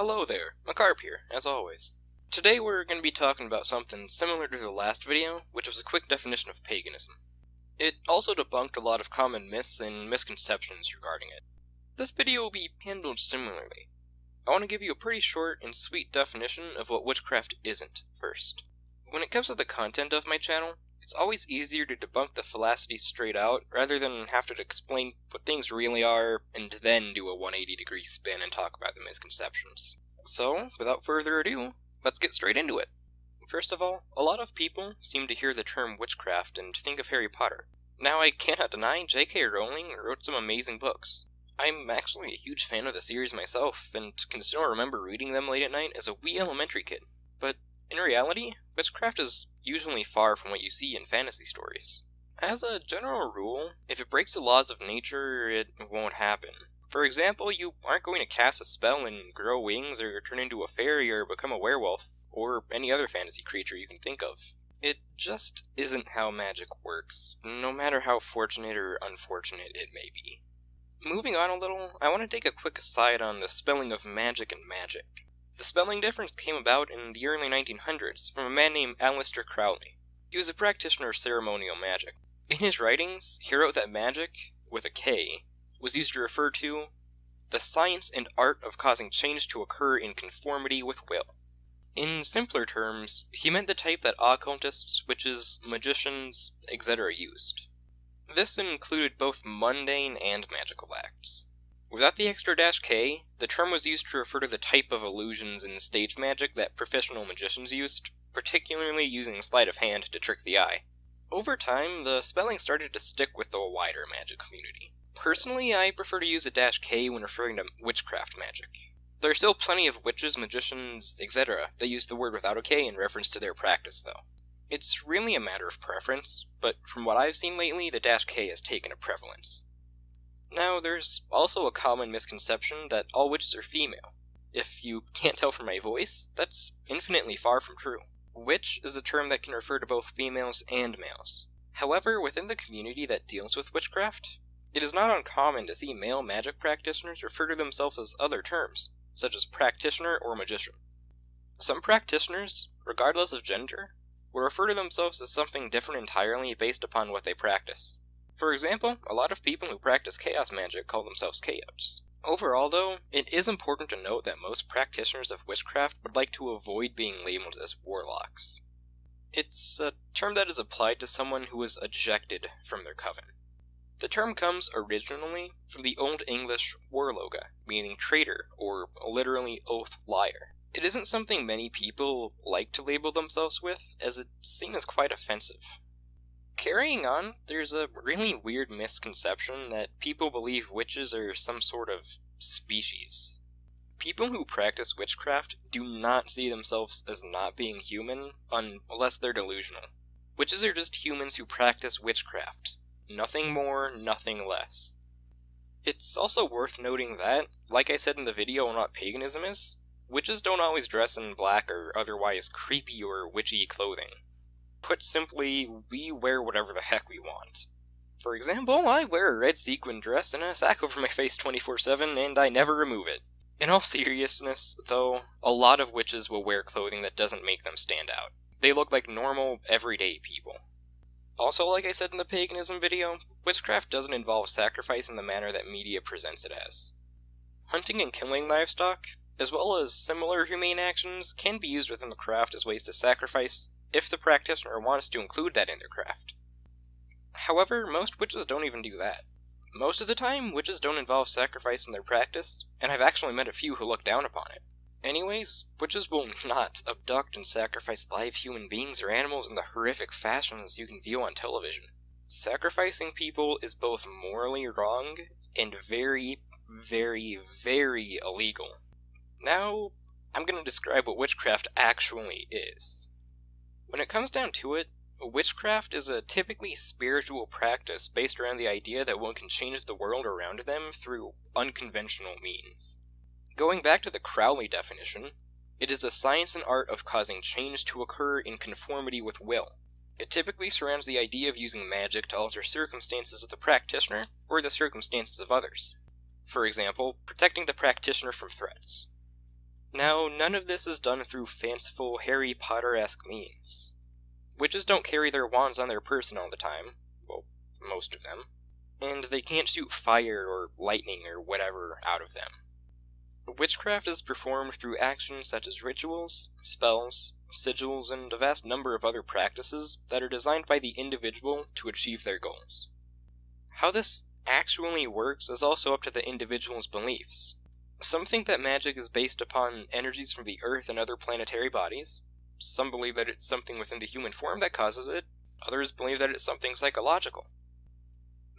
Hello there, Macarp here, as always. Today we're going to be talking about something similar to the last video, which was a quick definition of paganism. It also debunked a lot of common myths and misconceptions regarding it. This video will be handled similarly. I want to give you a pretty short and sweet definition of what witchcraft isn't first. When it comes to the content of my channel, it's always easier to debunk the fallacy straight out, rather than have to explain what things really are, and then do a 180-degree spin and talk about the misconceptions. So, without further ado, let's get straight into it. First of all, a lot of people seem to hear the term witchcraft and think of Harry Potter. Now, I cannot deny J.K. Rowling wrote some amazing books. I'm actually a huge fan of the series myself, and can still remember reading them late at night as a wee elementary kid. But in reality, witchcraft is usually far from what you see in fantasy stories. As a general rule, if it breaks the laws of nature, it won't happen. For example, you aren't going to cast a spell and grow wings or turn into a fairy or become a werewolf, or any other fantasy creature you can think of. It just isn't how magic works, no matter how fortunate or unfortunate it may be. Moving on a little, I want to take a quick aside on the spelling of magic and magic. The spelling difference came about in the early 1900s from a man named Aleister Crowley. He was a practitioner of ceremonial magic. In his writings, he wrote that magic, with a K, was used to refer to the science and art of causing change to occur in conformity with will. In simpler terms, he meant the type that occultists, witches, magicians, etc. used. This included both mundane and magical acts. Without the extra -K, the term was used to refer to the type of illusions in stage magic that professional magicians used, particularly using sleight of hand to trick the eye. Over time, the spelling started to stick with the wider magic community. Personally, I prefer to use a -K when referring to witchcraft magic. There are still plenty of witches, magicians, etc. that use the word without a K in reference to their practice, though. It's really a matter of preference, but from what I've seen lately, the -K has taken a prevalence. Now, there's also a common misconception that all witches are female. If you can't tell from my voice, that's infinitely far from true. Witch is a term that can refer to both females and males. However, within the community that deals with witchcraft, it is not uncommon to see male magic practitioners refer to themselves as other terms, such as practitioner or magician. Some practitioners, regardless of gender, will refer to themselves as something different entirely based upon what they practice. For example, a lot of people who practice chaos magic call themselves chaots. Overall, though, it is important to note that most practitioners of witchcraft would like to avoid being labeled as warlocks. It's a term that is applied to someone who is ejected from their coven. The term comes originally from the Old English warloga, meaning traitor, or literally oath liar. It isn't something many people like to label themselves with, as it's seen as quite offensive. Carrying on, there's a really weird misconception that people believe witches are some sort of species. People who practice witchcraft do not see themselves as not being human unless they're delusional. Witches are just humans who practice witchcraft. Nothing more, nothing less. It's also worth noting that, like I said in the video on what paganism is, witches don't always dress in black or otherwise creepy or witchy clothing. Put simply, we wear whatever the heck we want. For example, I wear a red sequin dress and a sack over my face 24/7, and I never remove it. In all seriousness, though, a lot of witches will wear clothing that doesn't make them stand out. They look like normal, everyday people. Also, like I said in the paganism video, witchcraft doesn't involve sacrifice in the manner that media presents it as. Hunting and killing livestock, as well as similar humane actions, can be used within the craft as ways to sacrifice, if the practitioner wants to include that in their craft. However, most witches don't even do that. Most of the time, witches don't involve sacrifice in their practice, and I've actually met a few who look down upon it. Anyways, witches will not abduct and sacrifice live human beings or animals in the horrific fashions you can view on television. Sacrificing people is both morally wrong and very, very, very illegal. Now, I'm going to describe what witchcraft actually is. When it comes down to it, witchcraft is a typically spiritual practice based around the idea that one can change the world around them through unconventional means. Going back to the Crowley definition, it is the science and art of causing change to occur in conformity with will. It typically surrounds the idea of using magic to alter circumstances of the practitioner or the circumstances of others. For example, protecting the practitioner from threats. Now, none of this is done through fanciful Harry Potter-esque means. Witches don't carry their wands on their person all the time, well, most of them, and they can't shoot fire or lightning or whatever out of them. Witchcraft is performed through actions such as rituals, spells, sigils, and a vast number of other practices that are designed by the individual to achieve their goals. How this actually works is also up to the individual's beliefs. Some think that magic is based upon energies from the Earth and other planetary bodies. Some believe that it's something within the human form that causes it. Others believe that it's something psychological.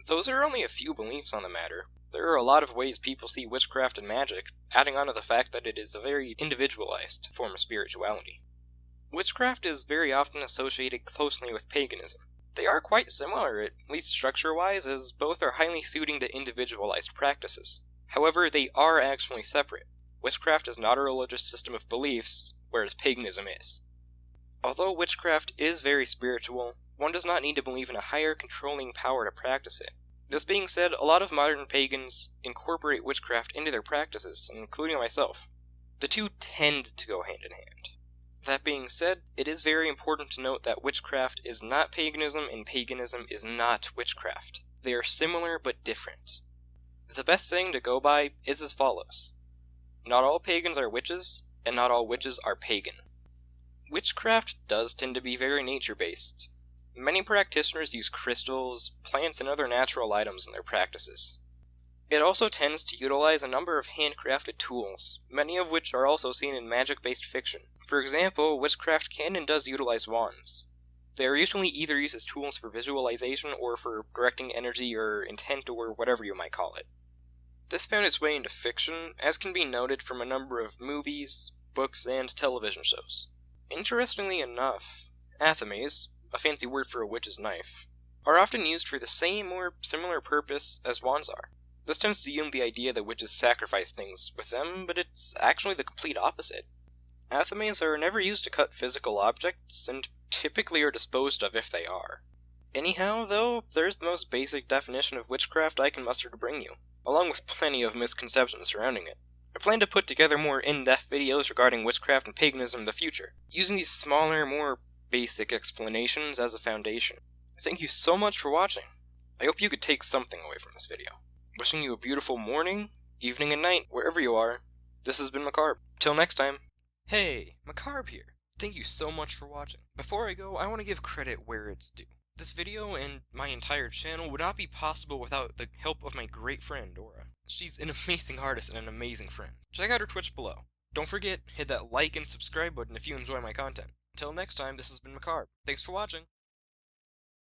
Those are only a few beliefs on the matter. There are a lot of ways people see witchcraft and magic, adding on to the fact that it is a very individualized form of spirituality. Witchcraft is very often associated closely with paganism. They are quite similar, at least structure-wise, as both are highly suiting to individualized practices. However, they are actually separate. Witchcraft is not a religious system of beliefs, whereas paganism is. Although witchcraft is very spiritual, one does not need to believe in a higher controlling power to practice it. This being said, a lot of modern pagans incorporate witchcraft into their practices, including myself. The two tend to go hand in hand. That being said, it is very important to note that witchcraft is not paganism and paganism is not witchcraft. They are similar but different. The best saying to go by is as follows: not all pagans are witches, and not all witches are pagan. Witchcraft does tend to be very nature-based. Many practitioners use crystals, plants, and other natural items in their practices. It also tends to utilize a number of handcrafted tools, many of which are also seen in magic-based fiction. For example, witchcraft can and does utilize wands. They are usually either used as tools for visualization or for directing energy or intent or whatever you might call it. This found its way into fiction, as can be noted from a number of movies, books, and television shows. Interestingly enough, athames, a fancy word for a witch's knife, are often used for the same or similar purpose as wands are. This tends to yield the idea that witches sacrifice things with them, but it's actually the complete opposite. Athames are never used to cut physical objects, and typically are disposed of if they are. Anyhow, though, there's the most basic definition of witchcraft I can muster to bring you, along with plenty of misconceptions surrounding it. I plan to put together more in-depth videos regarding witchcraft and paganism in the future, using these smaller, more basic explanations as a foundation. Thank you so much for watching. I hope you could take something away from this video. Wishing you a beautiful morning, evening, and night, wherever you are. This has been Macabre. Till next time. Hey, Macabre here. Thank you so much for watching. Before I go, I want to give credit where it's due. This video and my entire channel would not be possible without the help of my great friend, Oraa. She's an amazing artist and an amazing friend. Check out her Twitch below. Don't forget, hit that like and subscribe button if you enjoy my content. Until next time, this has been Macabre. Thanks for watching.